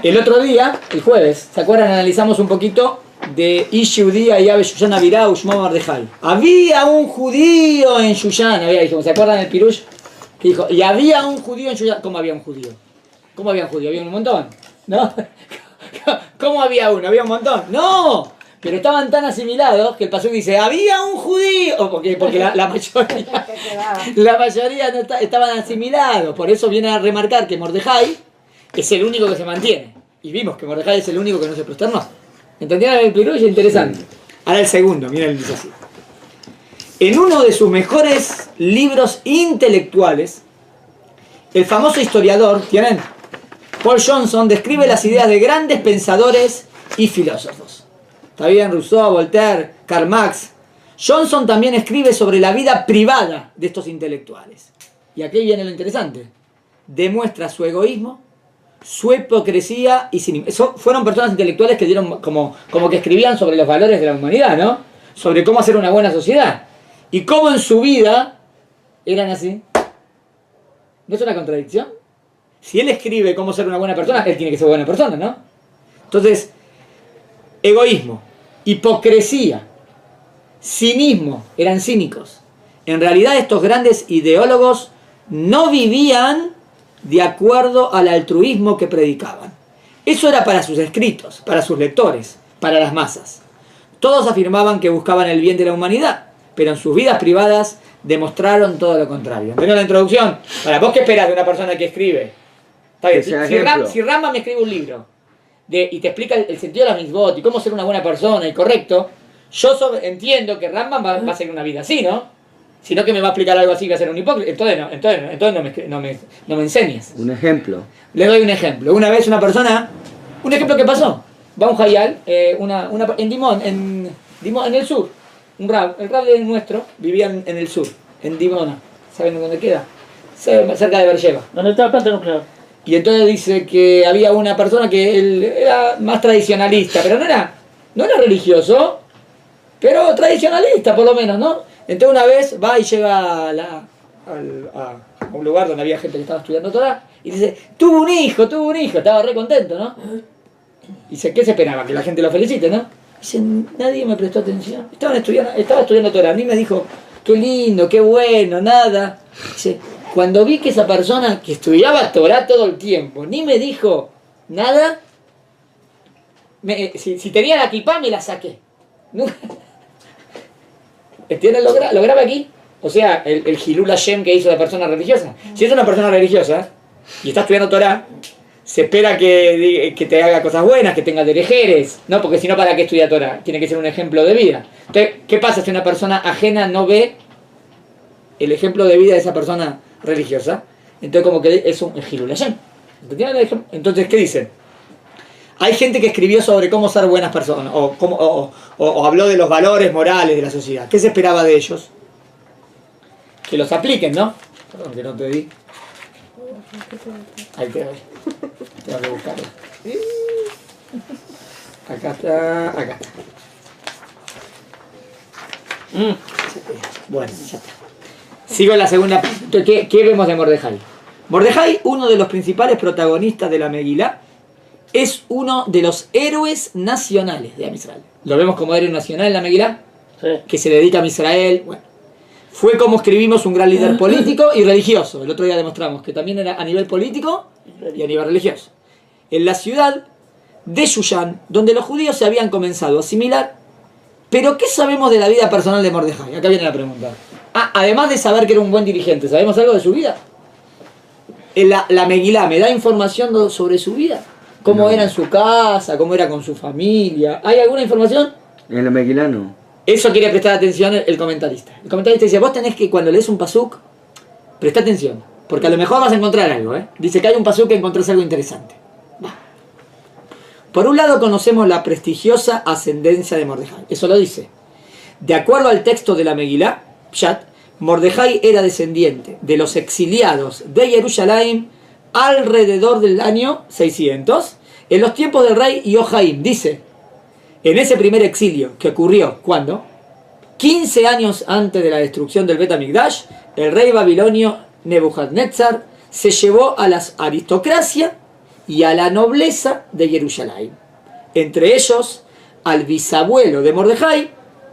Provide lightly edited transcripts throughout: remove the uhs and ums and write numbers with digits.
El otro día, el jueves, ¿se acuerdan? Analizamos un poquito de Ish Yehudía y Abe Shushan Avirá Ushma Mordejai. Había un judío en Shushan, ¿se acuerdan del Pirush? Que dijo, y había un judío en Shushan. ¿Cómo había un judío? ¿Cómo había un judío? ¿Había un montón? ¿No? ¿Cómo había uno? ¿Había un montón? ¡No! Pero estaban tan asimilados que el pasuk dice, había un judío, porque la mayoría no estaban asimilados. Por eso viene a remarcar que Mordejai es el único que se mantiene. Y vimos que Mordejai es el único que no se prosternó. ¿Entendieron el pirush? Interesante. Ahora el segundo, miren, dice así. En uno de sus mejores libros intelectuales, el famoso historiador, ¿tienen? Paul Johnson describe las ideas de grandes pensadores y filósofos. Está bien, Rousseau, Voltaire, Karl Marx. Johnson también escribe sobre la vida privada de estos intelectuales. Y aquí viene lo interesante. Demuestra su egoísmo, su hipocresía y cinismo. Fueron personas intelectuales que dieron como que escribían sobre los valores de la humanidad, ¿no? Sobre cómo hacer una buena sociedad. Y cómo en su vida eran así. ¿No es una contradicción? Si él escribe cómo ser una buena persona, él tiene que ser buena persona, ¿no? Entonces, egoísmo, hipocresía, cinismo, eran cínicos. En realidad estos grandes ideólogos no vivían de acuerdo al altruismo que predicaban. Eso era para sus escritos, para sus lectores, para las masas. Todos afirmaban que buscaban el bien de la humanidad, pero en sus vidas privadas demostraron todo lo contrario. ¿Entendieron la introducción? Para vos, ¿qué esperás de una persona que escribe? Está bien, si Rambam me escribe un libro y te explica el sentido de la mitzvot y cómo ser una buena persona y correcto, yo entiendo que Rambam va a ser una vida así, ¿no? Sino que me va a explicar algo así que va a ser un hipócrita. Entonces no me enseñes. Un ejemplo. Le doy un ejemplo. Una vez una persona, un ejemplo que pasó, va a un hayal, en Dimon, en el sur, el rab de nuestro vivía en el sur, en Dimona. ¿Saben dónde queda? Cerca de Beersheba. ¿Dónde está la planta nuclear? Y entonces dice que había una persona que él era más tradicionalista, pero no era religioso, pero tradicionalista por lo menos, ¿no? Entonces una vez va y llega a un lugar donde había gente que estaba estudiando Torah y dice, tuvo un hijo, estaba re contento, ¿no? Y dice, ¿qué se esperaba? Que la gente lo felicite, ¿no? Dice, nadie me prestó atención, estaba estudiando Torah, ni me dijo, qué lindo, qué bueno, nada. Dice, cuando vi que esa persona que estudiaba Torah todo el tiempo, ni me dijo nada, si tenía la kipá me la saqué. ¿Entienden? Lo graba aquí. O sea, el Hilul Hashem que hizo la persona religiosa. Si es una persona religiosa y está estudiando Torah, se espera que te haga cosas buenas, que tenga derejeres, ¿no? Porque si no, ¿para qué estudia Torah? Tiene que ser un ejemplo de vida. Entonces, ¿qué pasa si una persona ajena no ve el ejemplo de vida de esa persona religiosa? Entonces, como que es un Hilul Hashem. ¿Entienden? Entonces, ¿qué dicen? Hay gente que escribió sobre cómo ser buenas personas, o habló de los valores morales de la sociedad. ¿Qué se esperaba de ellos? Que los apliquen, ¿no? Perdón, que no te di. Ahí te doy. Tengo que buscarlo. Acá está. Bueno, ya está. Sigo en la segunda. Entonces, ¿qué vemos de Mordejai? Mordejai, uno de los principales protagonistas de la Megilá, es uno de los héroes nacionales de Am Israel. Lo vemos como héroe nacional en la Megilá, sí, que se dedica a Am Israel. Bueno, fue, como escribimos, un gran líder político y religioso. El otro día demostramos que también era a nivel político y a nivel religioso. En la ciudad de Shushan, donde los judíos se habían comenzado a asimilar. Pero ¿qué sabemos de la vida personal de Mordejai? Acá viene la pregunta. Además de saber que era un buen dirigente, ¿sabemos algo de su vida? La Megilá me da información sobre su vida. ¿Cómo era en su casa? ¿Cómo era con su familia? ¿Hay alguna información? En la Megilá no. Eso quería prestar atención el comentarista. El comentarista dice, vos tenés que, cuando lees un pasuk, presta atención. Porque a lo mejor vas a encontrar algo, ¿eh? Dice que hay un pasuk que encontrás algo interesante. Va. Por un lado conocemos la prestigiosa ascendencia de Mordejai. Eso lo dice. De acuerdo al texto de la Megilá, Pshat, Mordejai era descendiente de los exiliados de Jerusalén alrededor del año 600, en los tiempos del rey Yohaim. Dice, en ese primer exilio que ocurrió, ¿cuándo? 15 años antes de la destrucción del Bet HaMikdash, el rey babilonio Nebuchadnezzar se llevó a la aristocracia y a la nobleza de Jerusalén. Entre ellos, al bisabuelo de Mordejai,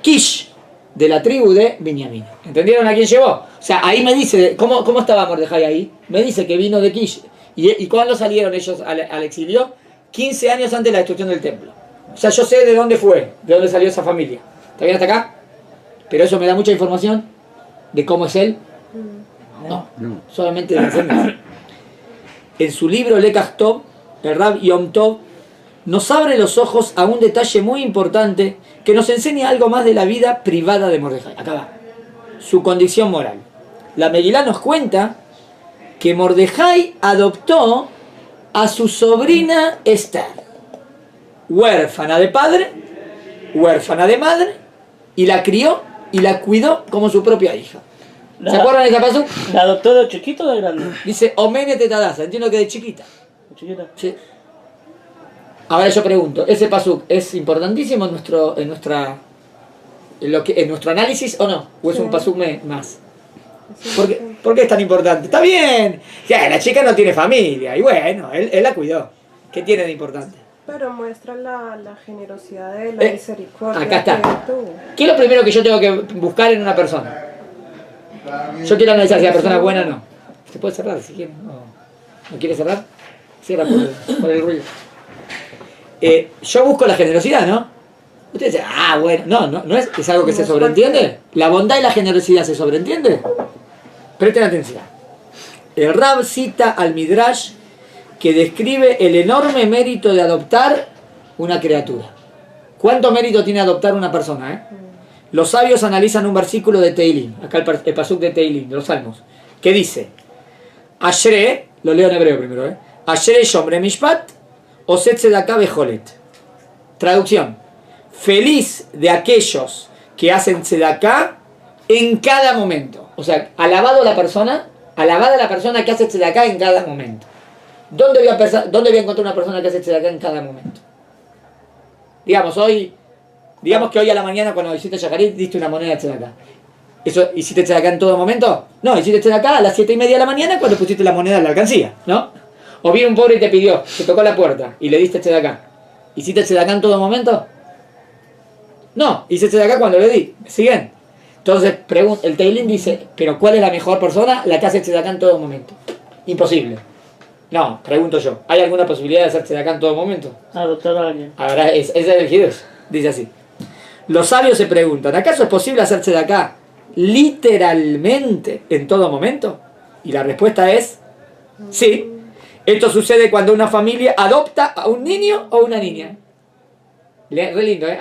Kish, de la tribu de Binyamin. ¿Entendieron a quién llevó? O sea, ahí me dice, ¿cómo estaba Mordejai ahí? Me dice que vino de Kish. ¿Y cuándo salieron ellos al exilio? 15 años antes de la destrucción del templo. O sea, yo sé de dónde fue, de dónde salió esa familia. ¿Está bien hasta acá? Pero eso me da mucha información de cómo es él. No. Solamente de la descendencia. En su libro Lekach Tov, el Rab Yom Tov nos abre los ojos a un detalle muy importante que nos enseña algo más de la vida privada de Mordejai. Acá va. Su condición moral. La Megilá nos cuenta que Mordejai adoptó a su sobrina Esther, huérfana de padre, huérfana de madre, y la crió y la cuidó como su propia hija. ¿Se acuerdan de esa pasuk? ¿La adoptó de chiquito o de grande? Dice Omene Tetadasa, entiendo que de chiquita. ¿De chiquita? Sí. Ahora yo pregunto, ¿ese pasuk es importantísimo en nuestro análisis o no? ¿O es un pasuk más? ¿Por qué es tan importante? Está bien, ya, la chica no tiene familia y bueno, él la cuidó. ¿Qué tiene de importante? Pero muestra la generosidad de la misericordia. Acá está. que tuvo. ¿Qué es lo primero que yo tengo que buscar en una persona? Yo quiero analizar si la persona es buena o no. ¿Se puede cerrar si quiere? ¿No quiere cerrar? Cierra por el ruido. Yo busco la generosidad, ¿no? Ustedes dicen, bueno, no es algo que se sobreentiende. ¿La bondad y la generosidad se sobreentiende? Presten atención. El Rab cita al Midrash que describe el enorme mérito de adoptar una criatura. ¿Cuánto mérito tiene adoptar una persona? Los sabios analizan un versículo de Teilim, acá el pasuk de Teilim, de los Salmos, que dice, Ashre, lo leo en hebreo primero, Ashre Shomre Mishpat, Oset Tzedakah Bejolet. Traducción, feliz de aquellos que hacen tzedakah en cada momento. O sea, alabada la persona que hace tzedakah en cada momento. ¿Dónde voy a encontrar una persona que hace tzedakah en cada momento? Digamos que hoy a la mañana cuando hiciste shacharit diste una moneda de tzedakah. ¿Eso hiciste tzedakah en todo momento? No, hiciste tzedakah a las 7:30 de la mañana cuando pusiste la moneda en la alcancía, ¿no? O vino un pobre y te pidió, te tocó la puerta y le diste tzedakah. ¿Hiciste tzedakah en todo momento? No, hice tzedakah cuando le di. ¿Siguen? Entonces el Teilim dice, ¿pero cuál es la mejor persona? La que hace tzedakah en todo momento. Imposible. No, pregunto yo, ¿hay alguna posibilidad de hacer tzedakah en todo momento? Adoptar a alguien. Ahora es el Hidush, dice así. Los sabios se preguntan, ¿acaso es posible hacer tzedakah literalmente en todo momento? Y la respuesta es sí. Esto sucede cuando una familia adopta a un niño o una niña. Re lindo, ¿eh?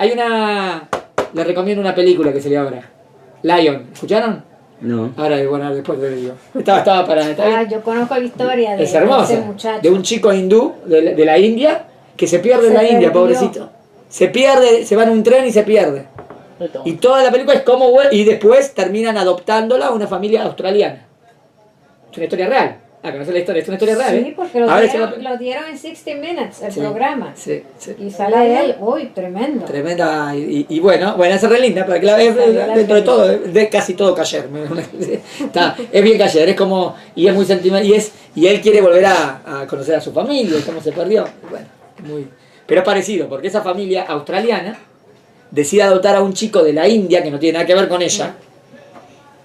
Le recomiendo una película que se llama ahora. Lion, ¿escucharon? No. Ahora, bueno, después te digo. Estaba para... yo conozco la historia de es hermosa, ese muchacho. de un chico hindú de la India que se pierde en la India, pobrecito. Se pierde, se va en un tren y se pierde. Y toda la película es como... Y después terminan adoptándola a una familia australiana. Es una historia real. ¿Conoces la historia? Es una historia real, Sí, porque lo dieron en 60 Minutes, el Sí, programa. sí. Y sale él, uy, tremendo. Tremenda, y bueno, es re linda, para que la veas dentro de todo, de casi todo Cayer. Es bien Cayer, es como, y es muy sentimental, y él quiere volver a conocer a su familia, cómo se perdió. Bueno, pero es parecido, porque esa familia australiana decide adoptar a un chico de la India, que no tiene nada que ver con ella,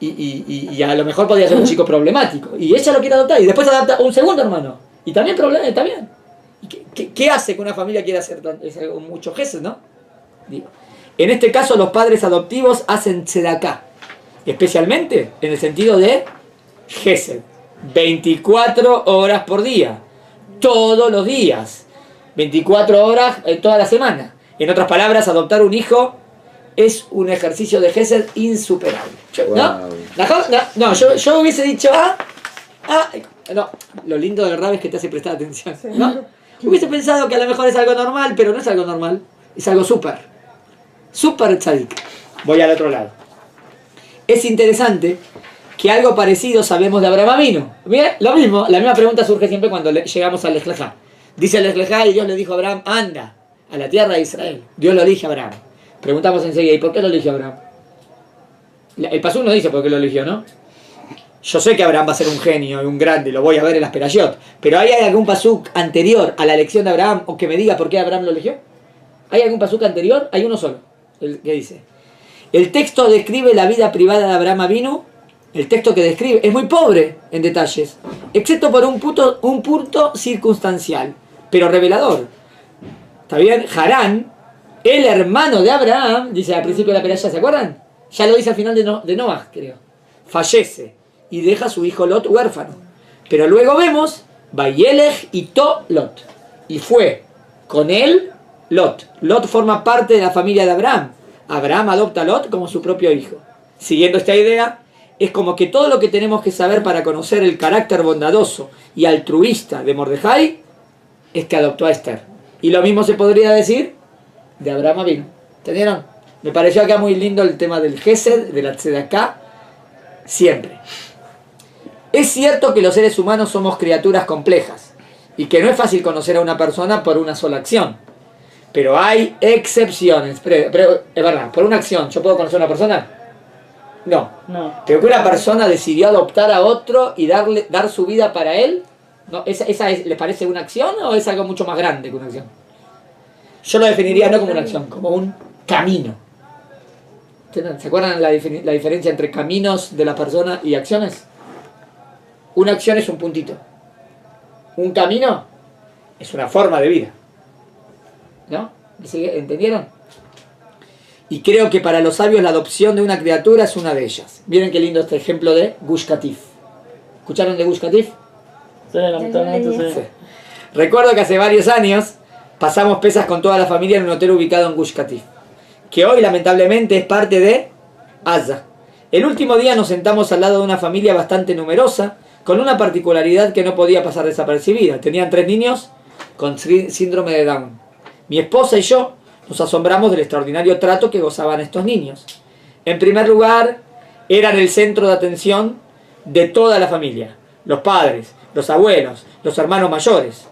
y a lo mejor podría ser un chico problemático, y ella lo quiere adoptar, y después adopta a un segundo hermano, y también está bien. ¿Qué hace que una familia quiera hacer muchos gestos, no? Digo, en este caso los padres adoptivos hacen tzedakah, especialmente en el sentido de gesed, 24 horas por día, todos los días, 24 horas toda la semana. En otras palabras, adoptar un hijo es un ejercicio de gesed insuperable. ¿No? Yo hubiese dicho, no, lo lindo del Rab es que te hace prestar atención, ¿no? Hubiese pensado que a lo mejor es algo normal, pero no es algo normal, es algo súper tzadik. Voy al otro lado. Es interesante que algo parecido sabemos de Abraham Avinu. Mira, lo mismo, la misma pregunta surge siempre cuando llegamos al Lech Lejá. Dice el Lech Lejá y Dios le dijo a Abraham, anda a la tierra de Israel. Dios lo elige a Abraham. Preguntamos enseguida, ¿y por qué lo eligió Abraham? El pasuk no dice por qué lo eligió, ¿no? Yo sé que Abraham va a ser un genio y un grande, lo voy a ver en las Perayot, pero ¿hay algún pasuk anterior a la elección de Abraham o que me diga por qué Abraham lo eligió? ¿Hay algún pasuk anterior? Hay uno solo, el que dice. El texto describe la vida privada de Abraham Avinu, el texto que describe es muy pobre en detalles, excepto por un punto circunstancial, pero revelador. ¿Está bien? Harán, el hermano de Abraham, dice al principio de la Perayá, ¿se acuerdan? Ya lo dice al final de Noah, creo. Fallece y deja a su hijo Lot huérfano. Pero luego vemos, Vayelech y To Lot. Y fue con él Lot. Lot forma parte de la familia de Abraham. Abraham adopta a Lot como su propio hijo. Siguiendo esta idea, es como que todo lo que tenemos que saber para conocer el carácter bondadoso y altruista de Mordejai es que adoptó a Esther. Y lo mismo se podría decir de Abraham Avinu. ¿Entendieron? Me pareció acá muy lindo el tema del Gesed, de la Tzedaká, siempre. Es cierto que los seres humanos somos criaturas complejas y que no es fácil conocer a una persona por una sola acción. Pero hay excepciones. Pero es verdad, por una acción, ¿yo puedo conocer a una persona? No. Pero que una persona decidió adoptar a otro y dar su vida para él, ¿no? ¿Les parece una acción o es algo mucho más grande que una acción? Yo lo definiría no como una acción, como un camino. ¿Se acuerdan la diferencia entre caminos de la persona y acciones? Una acción es un puntito. Un camino es una forma de vida. ¿No? ¿Entendieron? Y creo que para los sabios la adopción de una criatura es una de ellas. Miren qué lindo este ejemplo de Gush Katif. ¿Escucharon de Gush Katif? Sí, lamentablemente sí. Recuerdo que hace varios años pasamos pesas con toda la familia en un hotel ubicado en Gush Katif, que hoy lamentablemente es parte de Gaza. El último día nos sentamos al lado de una familia bastante numerosa, con una particularidad que no podía pasar desapercibida. Tenían 3 niños con síndrome de Down. Mi esposa y yo nos asombramos del extraordinario trato que gozaban estos niños. En primer lugar, eran el centro de atención de toda la familia. Los padres, los abuelos, los hermanos mayores.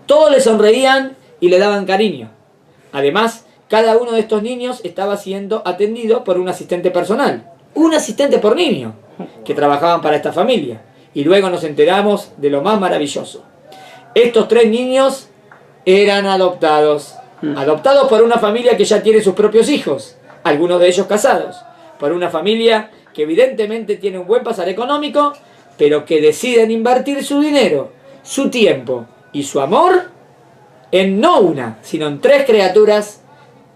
Todos le sonreían y le daban cariño. Además, cada uno de estos niños estaba siendo atendido por un asistente personal. Un asistente por niño, que trabajaban para esta familia. Y luego nos enteramos de lo más maravilloso. Estos 3 niños eran adoptados. Adoptados por una familia que ya tiene sus propios hijos, algunos de ellos casados, por una familia que evidentemente tiene un buen pasar económico, pero que deciden invertir su dinero, su tiempo y su amor en no una, sino en 3 criaturas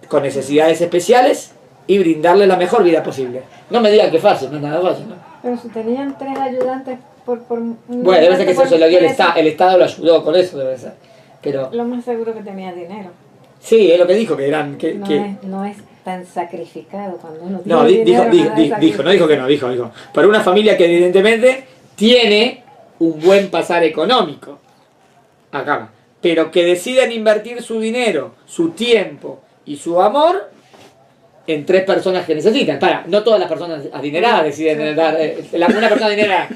con necesidades especiales y brindarle la mejor vida posible. No me digan que fácil, no es nada fácil, ¿no? Pero si tenían 3 ayudantes bueno, debe ser que se lo dio el Estado, lo ayudó con eso, debe ser. Pero lo más seguro que tenía dinero. Sí, es lo que dijo, que eran... No es tan sacrificado cuando uno no, dijo que no, dijo. Para una familia que evidentemente tiene un buen pasar económico, acá, pero que deciden invertir su dinero, su tiempo y su amor en 3 personas que necesitan. No todas las personas adineradas deciden dar... una persona adinerada,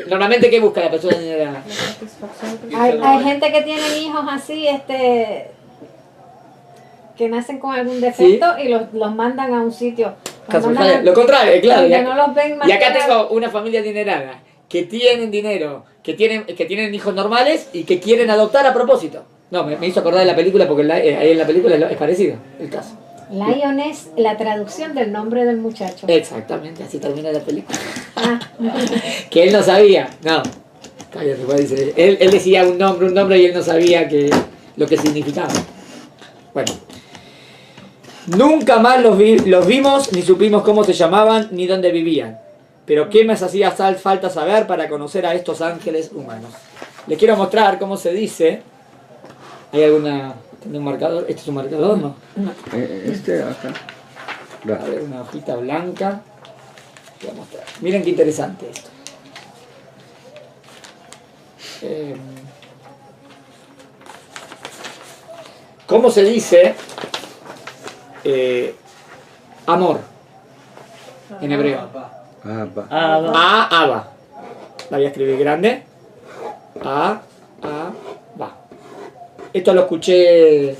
normalmente, ¿qué busca la persona adinerada? Hay gente que tiene hijos así, que nacen con algún defecto, ¿sí? Y los mandan a un sitio. Lo contrario, claro. No los ven más. Y acá tengo una familia adinerada que tienen dinero, que tienen hijos normales y que quieren adoptar a propósito. No, me hizo acordar de la película porque ahí en la película es parecido el caso. Lion es la traducción del nombre del muchacho. Exactamente, así termina la película. Que él no sabía. No, cállate, pues, dice. Él decía un nombre y él no sabía lo que significaba. Bueno. Nunca más los vimos, ni supimos cómo se llamaban, ni dónde vivían. Pero qué más hacía falta saber para conocer a estos ángeles humanos. Les quiero mostrar cómo se dice. ¿Hay alguna... ¿Tiene un marcador? ¿Este es un marcador, no? Acá. A ver, una hojita blanca. Voy a mostrar. Miren qué interesante esto. ¿Cómo se dice amor en hebreo? Aba. La voy a escribir grande. Aba. Esto lo escuché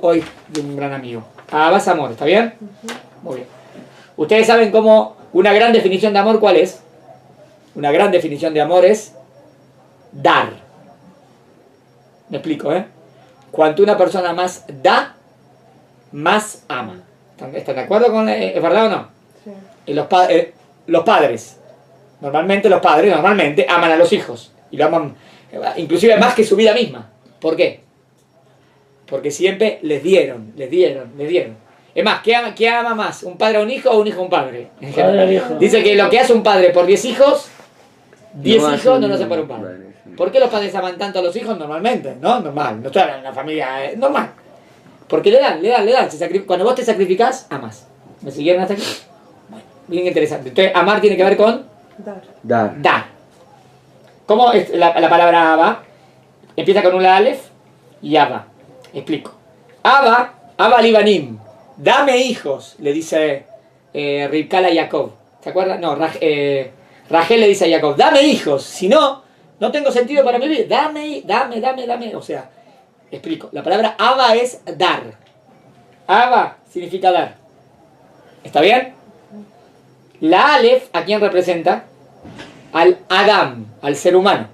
hoy de un gran amigo. Aba es amor, ¿está bien? Muy bien. Ustedes saben cómo una gran definición de amor, ¿cuál es? una gran definición de amor es dar. Me explico, ¿eh? Cuanto una persona más da, más ama. ¿Están de acuerdo con es verdad o no? Sí. Y los padres, normalmente aman a los hijos. Y lo aman inclusive más que su vida misma. ¿Por qué? Porque siempre les dieron. Es más, ¿qué ama más? ¿Un padre a un hijo o un hijo a un padre? En Padre general. al hijo. Dice que lo que hace un padre por 10 hijos, 10 No hijos hace no lo hace un por un padre. padre, sí. ¿Por qué los padres aman tanto a los hijos? Normalmente, ¿no? Normal. No estoy hablando de una familia normal. Porque le dan. Cuando vos te sacrificás, amas. ¿Me siguieron hasta aquí? Bueno, bien interesante. Entonces, amar tiene que ver con Dar. dar. ¿Cómo es la palabra Abba? Empieza con una alef y Abba. Explico. Abba libanim. Dame hijos, le dice Ribcal a Jacob. ¿Se acuerdan? No, Rachel le dice a Jacob, dame hijos, si no, no tengo sentido para mi vida. Dame. O sea, explico. La palabra Abba es dar. Abba significa dar. ¿Está bien? La alef, ¿a quién representa? Al Adam, al ser humano.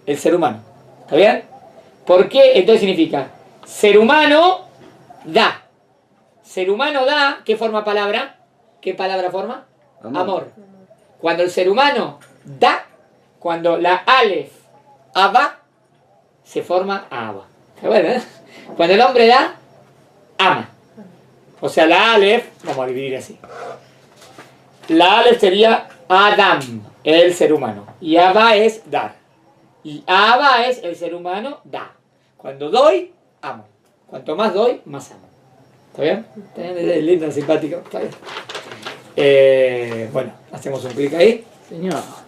El ser humano. ¿Está bien? ¿Por qué? Entonces significa, ser humano da. Ser humano da, ¿qué forma palabra? ¿Qué palabra forma? Amor. Cuando el ser humano da, cuando la alef, Abba, se forma Abba. ¿Está bueno, eh? Cuando el hombre da, ama. O sea, la alef, vamos a dividir así. La alef sería Adam, el ser humano. Y Abba es dar. Y Abba es el ser humano da. Cuando doy, amo. Cuanto más doy, más amo. ¿Está bien? ¿Está bien? Es lindo, simpático. ¿Está bien? Bueno, hacemos un clic ahí. Señor. Gracias.